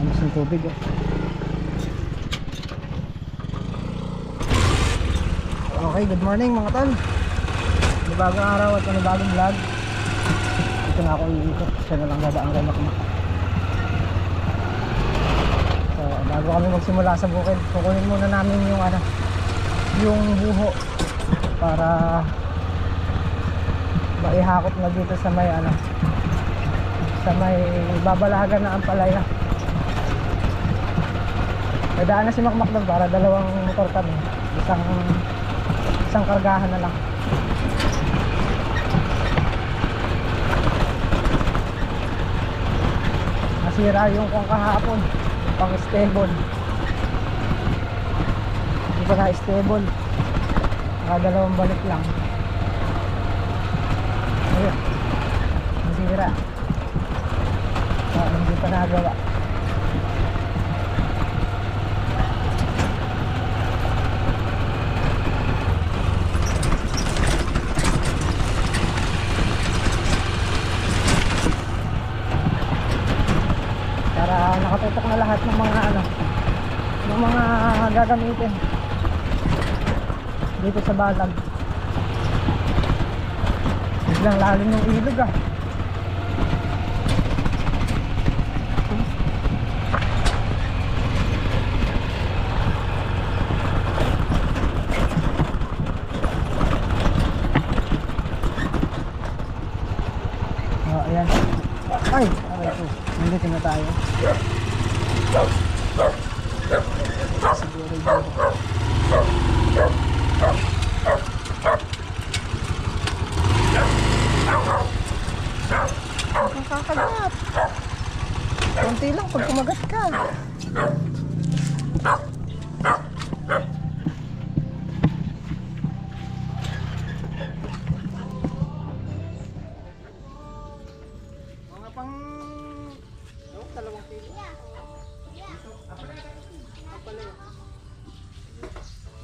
Mas ng tubig eh. Okay, good morning mga tol. Panibagong araw at panibagong vlog. Ito na ako iikot. Siya na lang dadaan ganyan ko. So, bago kami magsimula sa bukid, kukunin muna namin yung yung buho para maihakot na dito sa may sa may babalahagan na Ampalaya. Nadaan na si Makmak doon para dalawang motor kami. Isang kargahan na lang. Nasira yung kung kahapon, pang stable. Hindi pa na stable. Dalawang balik lang. Ayun, nasira. Hindi pa nagawa. Para nakatutok na lahat ng mga ng mga gagamitin dito sa balag. Biglang lalim ng ilog ayan. Ay, aray po. Nandito na tayo. Siguro dito. Ang kakagat. Kunti lang pag kumagat ka. Mga pang dalawang kilo.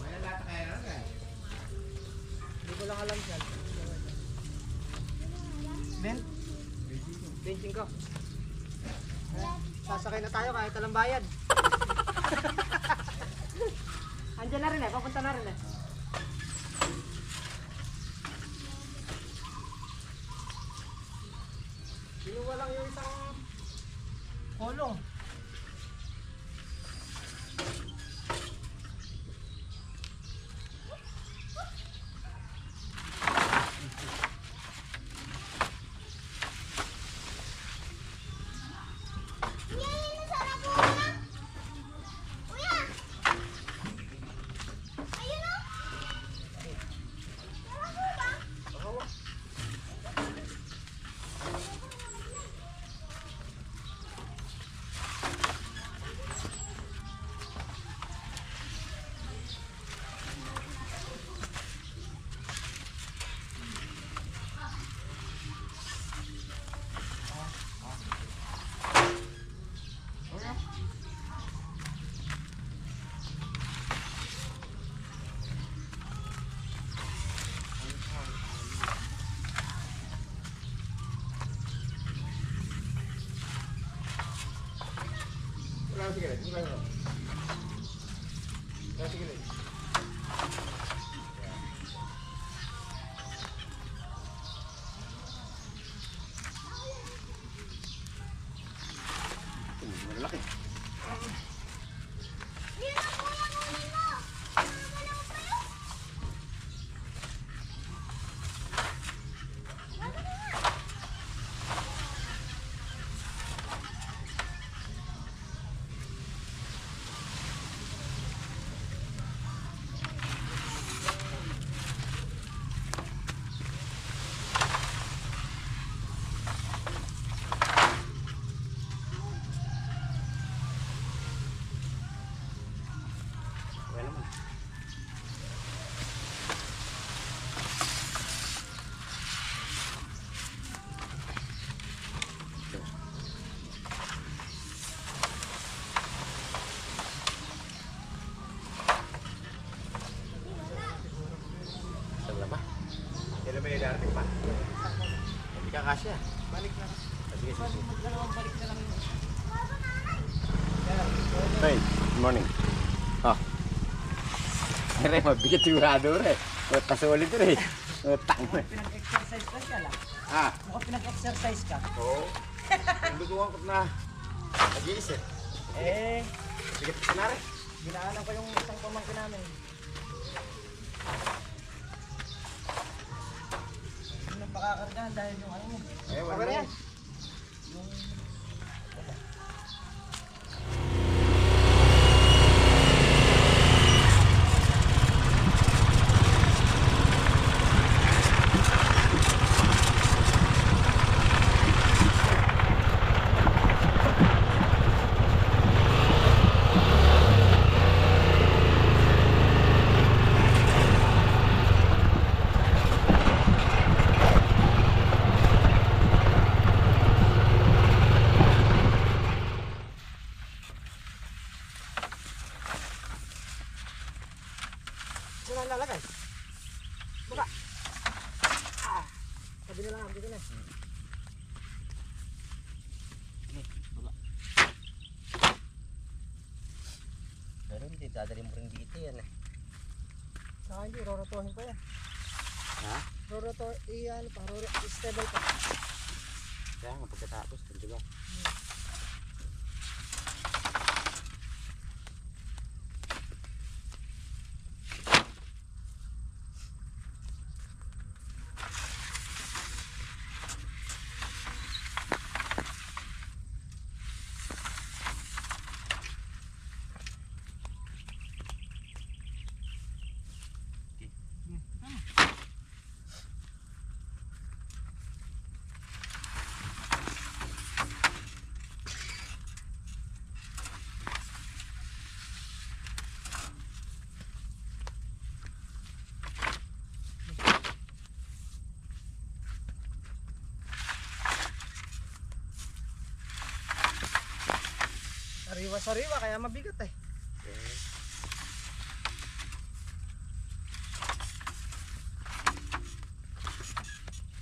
May lata kaya lang yan. Hindi ko lang alam dyan. Ben? Benching ko. Sasakay na tayo kahit alam bayad. Andiyan na rin papunta na rin Binuwa lang yung isang kolong. Malaki. may darating pa. Hindi ka kasya. Balik na. Sige, sige. Dalawang balik na lang yun. Hey, good morning. Oh. Re, mabigat sigurado re. Pasulit re. Utang mo. Pinag-exercise ka siya lang. Ah, Mukhang pinag-exercise ka. oo. Nagduduwang ko na. Nag-iisip. Bigat ka na re. Ginaanan ko yung isang pamangkin namin. Hindi na pakakargahan dahil yung ano mo. Wala Okay na na yan. Saan ang lalagay? Buka. Sabi na lang, dito na. Pero hindi, dadalhin mo rin dito yan eh. Saka hindi, rorotohin pa yan. Ha? Iyan pa, stable pa. Kaya nga pagkatapos, di ba? Sariwa-sariwa, kaya mabigat eh.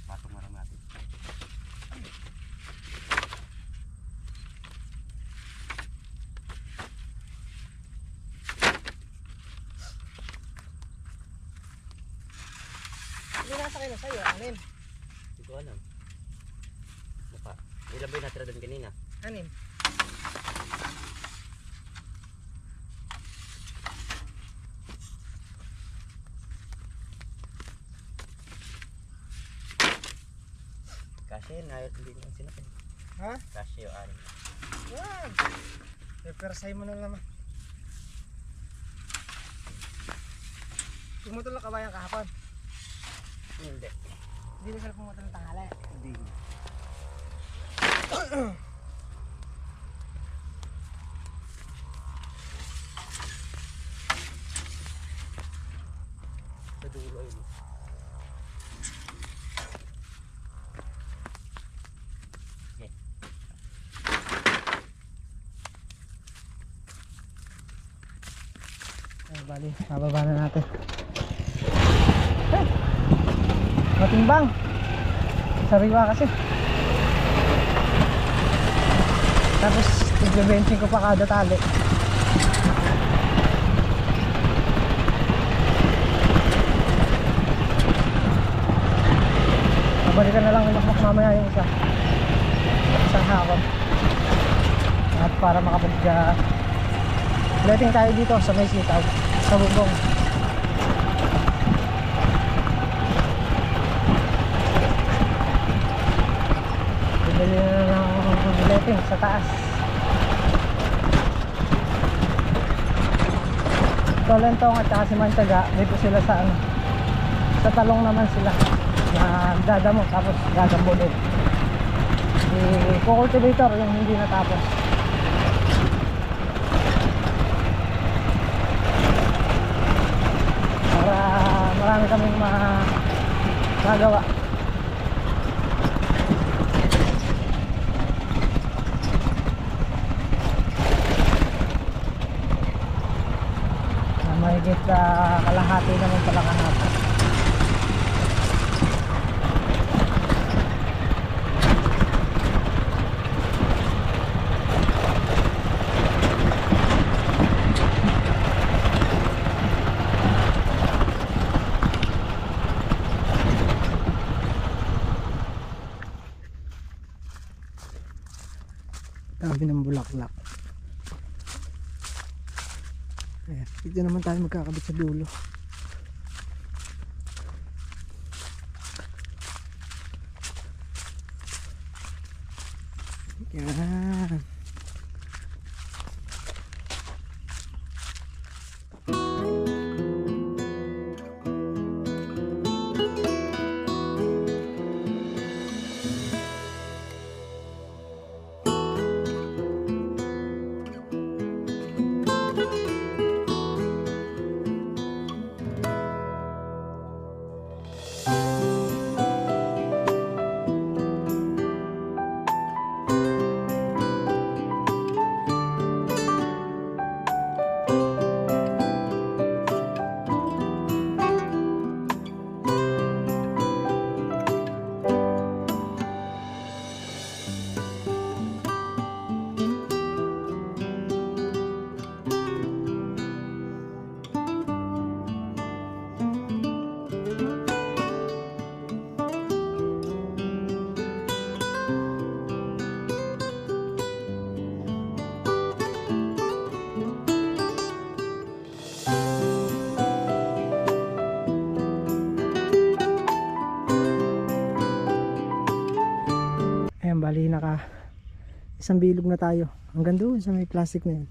Patong na lang natin. Hindi nasa kayo sa'yo, anim. Hindi ko alam. Maka, ilan ba yung natira doon kanina? Anim. Kasi nahit hindi naman sinapin. Ha? Kasi yung anim. Yan. Repersay mo na naman. Pumutol na kabayan kahapon. Hindi. Hindi na sila pumutol ng tanghali. Hindi. Sa dulo ayun. Ay, bali, mababa na natin. Hey! Matimbang. Sariwa kasi. Tapos, tigbe-benching ko pa kada tali. Babalikan na lang ng makmak mamaya yung isa. Isang hakot. At para letting tayo dito sa may sitaw, sa bubong. Bibili na ng letting sa taas. Tolentong at saka si Mantaga, dito sila sa sa talong naman sila na dadamo tapos gagambo din. I-cultivator yung hindi natapos. Para marami kaming magawa. Mahigit kalahati naman pala kahapon. tabi ng bulaklak. Ayan, dito naman tayo magkakabit sa dulo. Yan. Ayan, bali naka isang bilog na tayo. Hanggang doon sa may plastic na yun.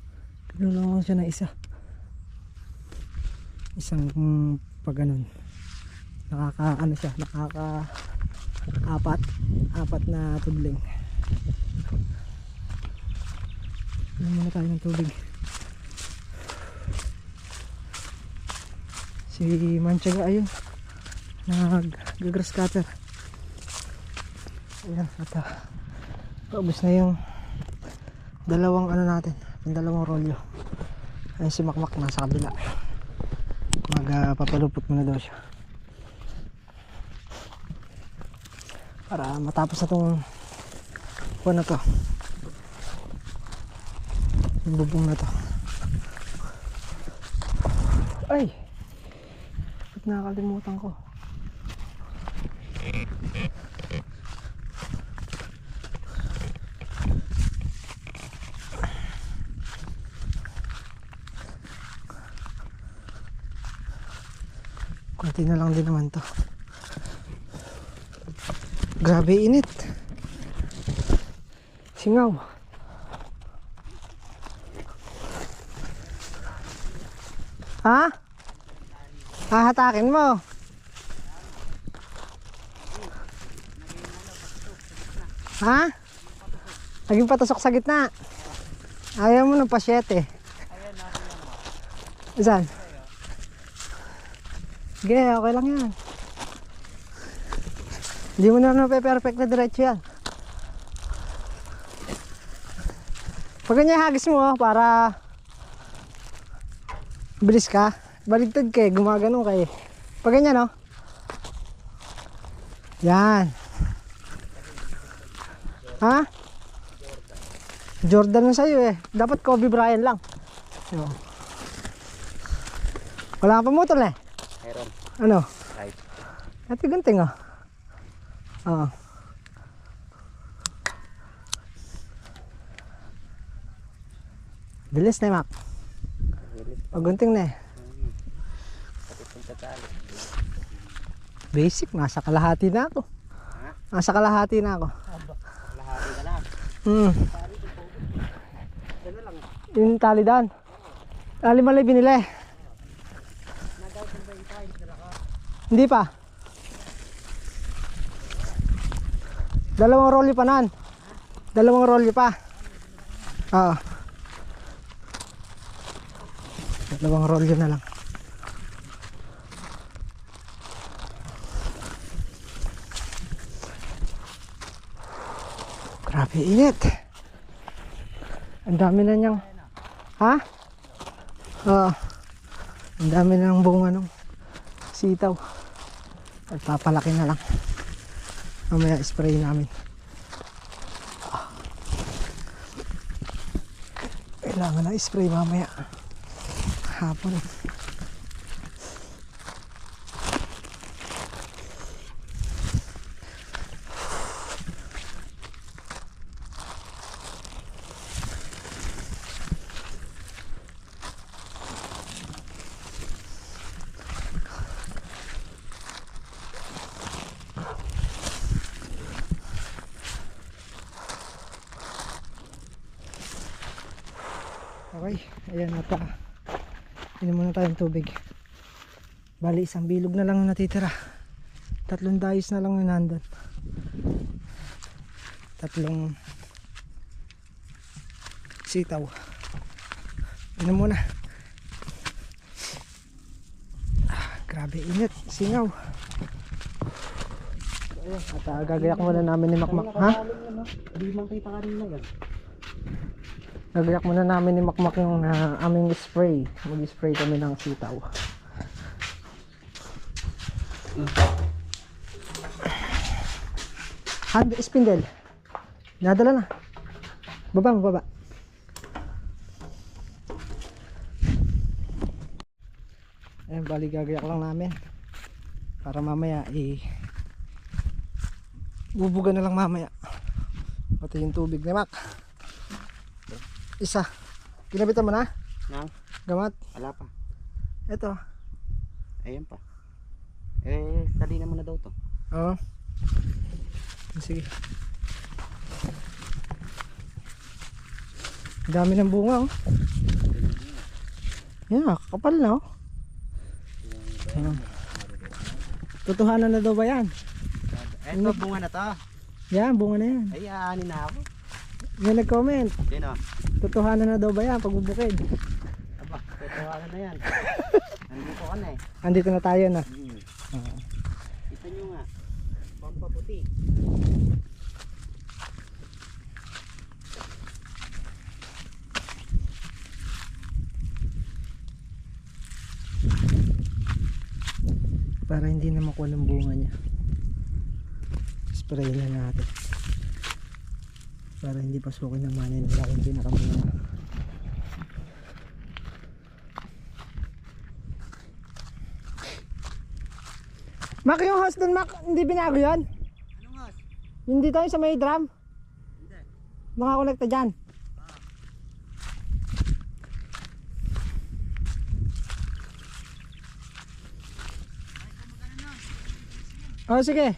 Pinulungan siya ng isa. Isang pag ganun. Nakaka ano siya, nakaka apat na tudling. Inom muna tayo ng tubig. Si Manchaga ayun, nag-grass cutter. Ayan, at paubos na yung dalawang ano natin, yung dalawang rolyo. Ayan si Makmak nasa kabila. Magpapalupot muna daw siya para matapos na tong kuha na to, yung bubong na to. Ay, ba't nakakalimutan ko? Kunti na lang din naman to. Grabe init. Singaw. Ha? Hahatakin mo. Ha? Naging patusok sa gitna. Ayaw mo ng pasyete. Saan? Sige, okay lang yan. Hindi mo na perfect na diretso yan. Pag ganyan hagis mo para bilis ka, baligtad ka eh, gumagano ka eh. Pag ganyan no? Yan. Ha? Jordan na sa'yo eh. Dapat Kobe Bryant lang. So, wala kang pamutol eh. Meron. Ano? Right. Ito gunting oh. Oo. Bilis na Mac. Pagunting na eh. Basic, nasa kalahati na ako. Nasa kalahati na ako. Lahari ka lang. Yung talidan. Tali malay binili. Hindi pa. Dalawang rolly pa nan. Dalawang rolly pa. Oo. Dalawang rolly na lang. Grabe init. Ang dami na niyang. Ha? Oo. Ang dami na ng bunga ng sitaw. At papalaki na lang. Mamaya spray namin. Kailangan na spray mamaya. Hapon. Okay, ayan at inom muna tayong tubig. Bali isang bilog na lang yung natitira. 3 dayos na lang yung nandun. 3 sitaw. Inom muna. Grabe init, singaw. Ayan, at gagayak muna namin ni Makmak. Ha? Hindi man kita kanina yan. Gagayak muna namin ni Makmak yung aming spray. Mag-spray kami ng sitaw. Hand spindle. Nadala na. Baba. Ayan, bali gagayak lang namin. Para mamaya bubuga na lang mamaya. Pati yung tubig ni Mac. Isa. Kinabitan mo na? Nang? Gamat? Wala pa. Ito. Ayan pa. Salina mo na daw to. Oo. Sige. Dami ng bunga oh. Yeah, kapal na oh. Tutuhanan na daw ba yan? Eto, bunga na to. Yan, bunga na yan. Ay, aanin na ako. May nag-comment. Sino? Tutuhanan na daw ba yan pag bubukid? Aba, tutuwanan na yan. Nandito ka na eh. Andito na tayo na. Kita nyo nga. Pampaputi. Para hindi na makuha ng bunga niya. Spray na natin. Para hindi pasukin ng manin nila kung pinakamunga. Mac, yung host dun, Mac, hindi binago yun? Anong host? Hindi tayo sa may drum? Hindi. Makakonekta dyan. Oh, sige.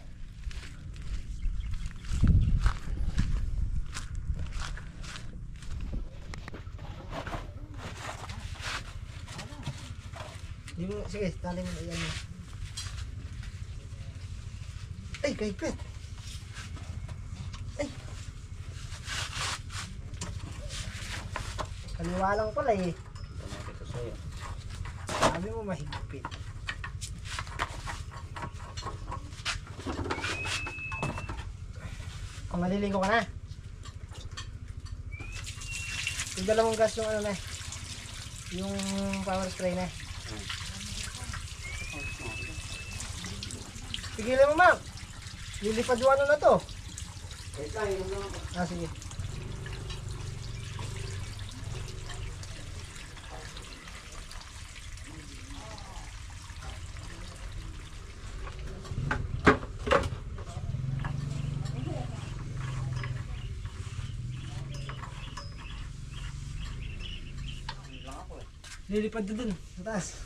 Sige, tali mo na yan. Ay, kahigpit. Ay. Kaliwa lang pala eh. Ito sa'yo. Sabi mo mahigpit. Kung maliligo ka na. Yung dalawang gas yung ano na. Yung power spray na. Pigilan mo, ma'am. Lilipad yung ano na to. Ah, sige. Lilipad to dun, sa taas.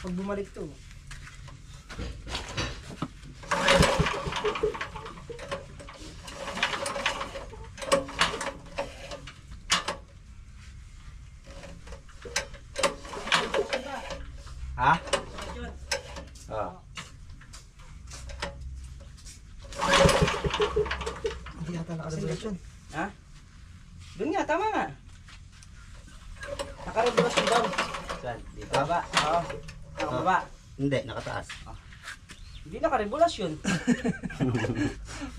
Pag bumalik to. Ha? Oo. Hindi yata nakarebulas yun. Ha? Doon nga, tama nga. Nakarebulas yung down. Saan? Dito? Baba. Oo. Nakababa. Hindi, nakataas. Hindi nakarebulas yun.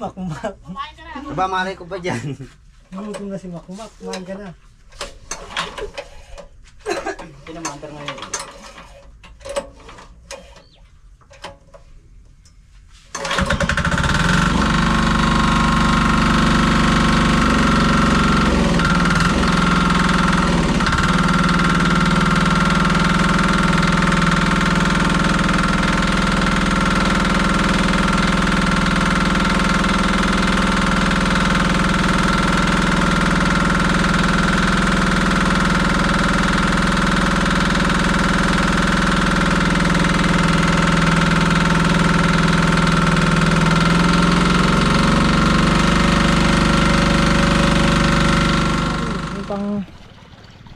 Makmak. Aba, malay ko ba dyan? Gutom na si Makmak. Kumain ka na. Pinamantar ngayon.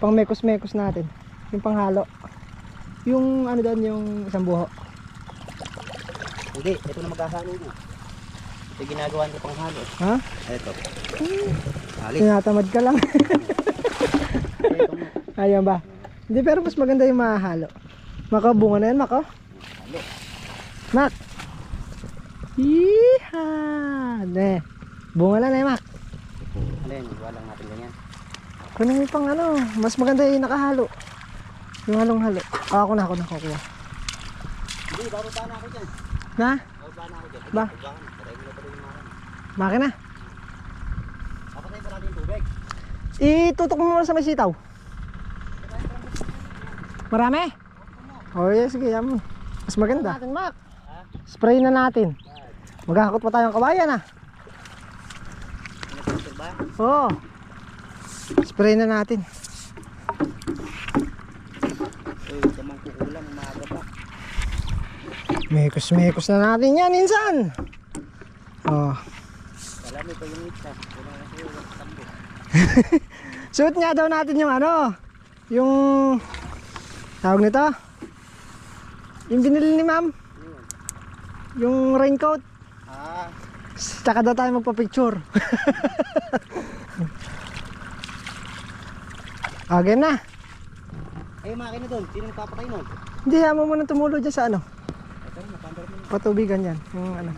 pang mekos-mekos natin. Yung panghalo. Yung ano doon, yung isang buho. Hindi, ito na maghahalo mo. Ito yung ginagawa nito pang halo. Ha? Ito. Halit. Tinatamad ka lang. Ayan ba? Hindi, pero mas maganda yung mahalo. Mako, bunga na yan, Mako. Halo. Mak! Yeeha! Ne, bunga na Mak. Ano yun, walang natin ganyan. Kunin mo pang ano, mas maganda yung nakahalo. Yung halong-halo. Ako na kukuha. Hindi, bababa na ako dyan. Na? Bababa na ako dyan. Ba? Patay mo na pala yung makan. Makina. Papatay pa natin yung tubig. Itutok mo muna sa may sitaw. Marami? Oh yes, sige, yan mo. Mas maganda. Natin, Mac. Spray na natin. Maghahakot pa tayong kabayan ah. Ano ba? Oo. Spray na natin. Eh, kamang kukulang, umaga pa. Mekos na natin yan, insan. Oh. Wala mo ito yung itsa. Wala na siya yung tambo. Suot nga daw natin yung ano, yung tawag nito, yung binili ni ma'am, yung raincoat. Ah, Tsaka daw tayo magpa-picture. Okay na. ay makina doon. Sino magpapatay nun? Hindi, mo muna tumulo dyan sa ano, Ito, napandar mo na. patubigan yan. Yung ano.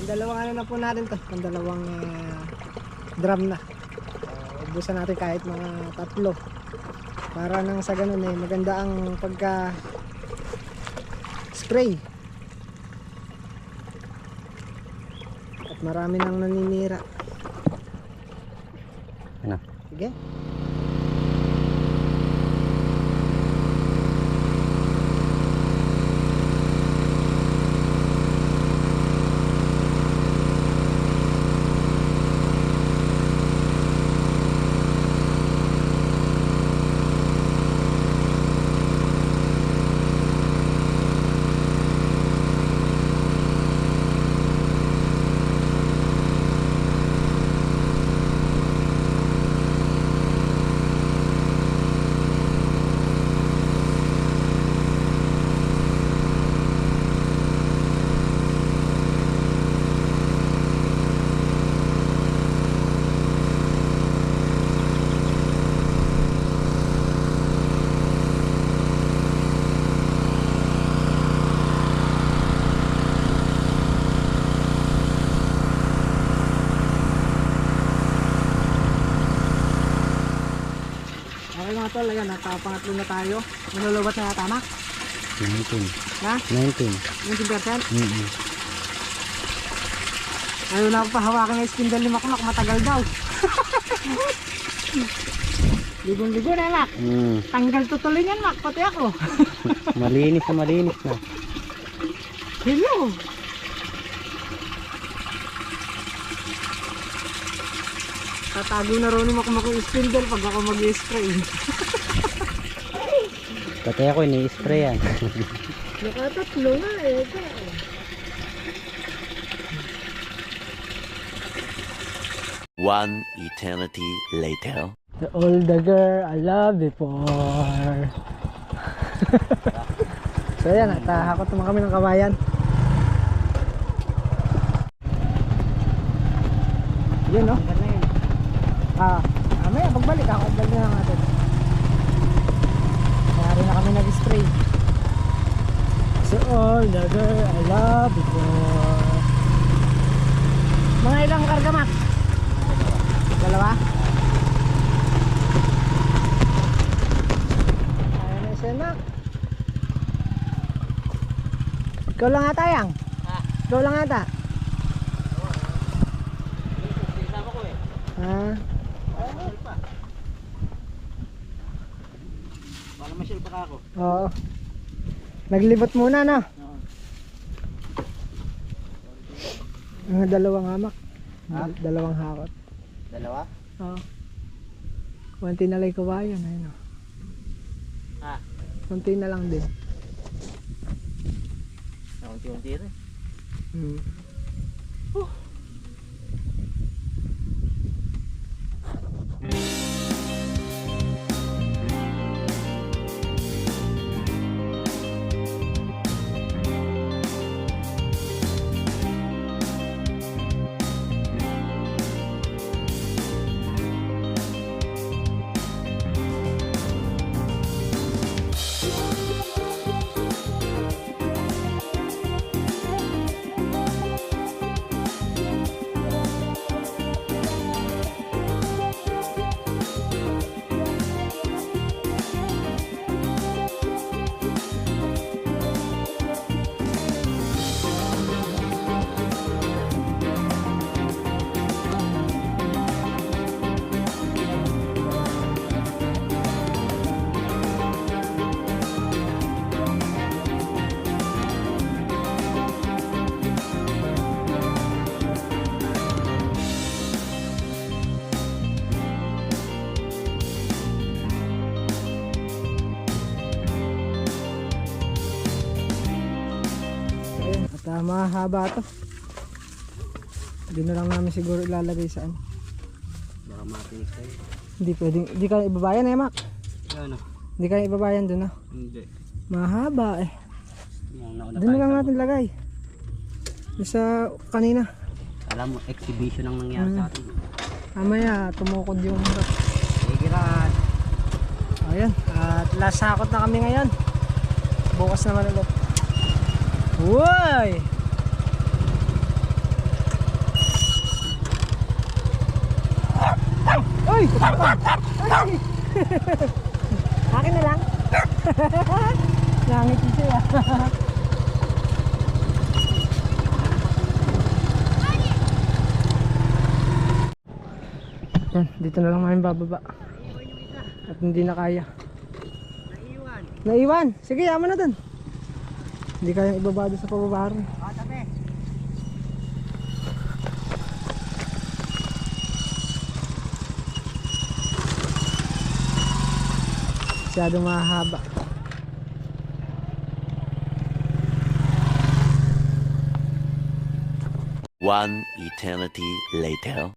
Dalawang ano na po natin to, dalawang drum na. Ubusan natin kahit mga 3 para nang sa ganun maganda ang pagka spray at marami nang naninira. Ano? Sige. Okay mga tol, ayan, nakapangatlo na tayo. Manulubat na tama? 19. Ha? 19. 19%? Mm-hmm. Ayaw na ako pahawakan ng spindle ni Makmak, matagal daw. Ligong-ligo na, Mak. Tanggal tutuloy yan, Mak, pati ako. Malinis na malinis na. Hello. Tatago na rin ni Makmak yung spindle pag ako mag-spray. Pati ako ini-spray yan. Nakatatlo nga eh. One eternity later. The older girl I loved before. So yan, hakot naman kami ng kawayan. Yun no? Tama. Mamaya, pagbalik ako, balik na lang natin. Kaya rin na kami nag-stray. So all the girl I love before. Mga ilang karga, Mac? Dalawa? Ayan na siya, Mac. Ikaw lang ata yang? Ha? Ikaw lang ata? Isama ko eh. Ha? Baka masyal pa ako. Oo. Naglibot muna, no? Mga dalawang hamak. Ha? Dalawang hakot. Dalawa? Oo. Kunti na lang kawayan, ayun o. Ha? Kunti na lang din. Unti-unti rin. Hmm. Mahaba to. Hindi na lang namin siguro ilalagay sa ano. Baka matinis tayo. Hindi pwedeng, hindi ka ibabayan eh, Mac. Ano? Hindi ka ibabayan dun, no? Hindi. Mahaba eh. Yung nauna Doon na lang tayo natin lagay. Doon sa kanina. Alam mo, exhibition ang nangyari sa atin. Mamaya, tumukod yung... Sige rat. Ayan, at last hakot na kami ngayon. Bukas naman ulit. Uy! Uy! Ay! Akin na lang. Langit siya. Yan, dito na lang namin bababa. At hindi na kaya. Naiwan. Sige, yaman na dun. Hindi kayang ibaba doon sa pababa rin. Tabi. Masyadong mahaba. One eternity later.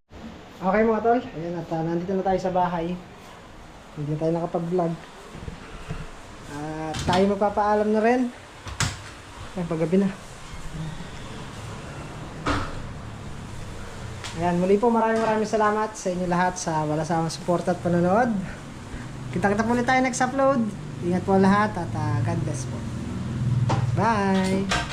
Okay mga tol, ayan at nandito na tayo sa bahay. Hindi na tayo nakapag-vlog. At tayo magpapaalam na rin. Ay, paggabi na. Ayan, muli po maraming salamat sa inyo lahat sa wala samang suporta at panonood. Kita-kita po ulit tayo next upload. Ingat po lahat at God bless po. Bye!